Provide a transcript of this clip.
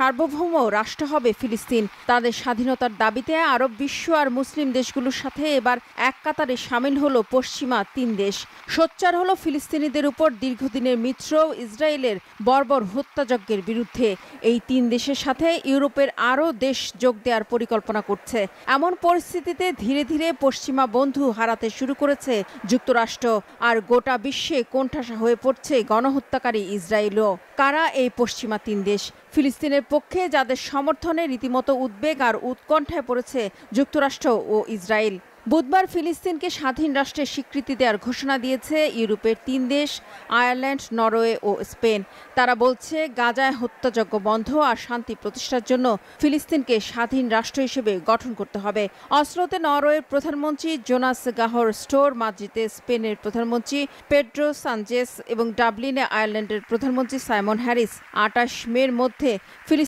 সার্বভৌম রাষ্ট্র হবে ফিলিস্তিন। তাদের স্বাধীনতার দাবিতে আরব বিশ্ব আর মুসলিম দেশগুলোর সাথে এবার এক কাতারে সামিল হলো পশ্চিমা 3 দেশ। সোচ্চার হলো ফিলিস্তিনিদের উপর দীর্ঘদিনের মিত্র ইসরায়েলের বর্বর হত্যাযজ্ঞের বিরুদ্ধে। এই 3 দেশের সাথে ইউরোপের আরও দেশ যোগ দেওয়ার পরিকল্পনা করছে। এমন পরিস্থিতিতে ধীরে ধীরে পশ্চিমা বন্ধু হারাতে শুরু করেছে যুক্তরাষ্ট্র, আর গোটা বিশ্বে কোণঠাসা হয়ে পড়ছে গণহত্যাকারী ইসরায়েলও। কারা এই পশ্চিমা 3 দেশ? ফিলিস্তিনের পক্ষে যাদের সমর্থনে রীতিমতো উদ্বেগ আর উৎকণ্ঠায় পড়েছে যুক্তরাষ্ট্র ও ইসরায়েল। বুধবার ফিলিস্তিনকে স্বাধীন রাষ্ট্রের স্বীকৃতি দেওয়ার ঘোষণা দিয়েছে ইউরোপের 3 দেশ আয়ারল্যান্ড, নরওয়ে ও স্পেন। তারা বলছে, গাজায় হত্যাযজ্ঞ বন্ধ আর শান্তি প্রতিষ্ঠার জন্য ফিলিস্তিনকে স্বাধীন রাষ্ট্র হিসেবে গঠন করতে হবে। অসলোতে নরওয়ের প্রধানমন্ত্রী জোনাস গাহর স্টোর, মাদ্রিদে স্পেনের প্রধানমন্ত্রী পেড্রো সানচেস এবং ডাবলিনে আয়ারল্যান্ডের প্রধানমন্ত্রী সাইমন হ্যারিস 28 মের মধ্যে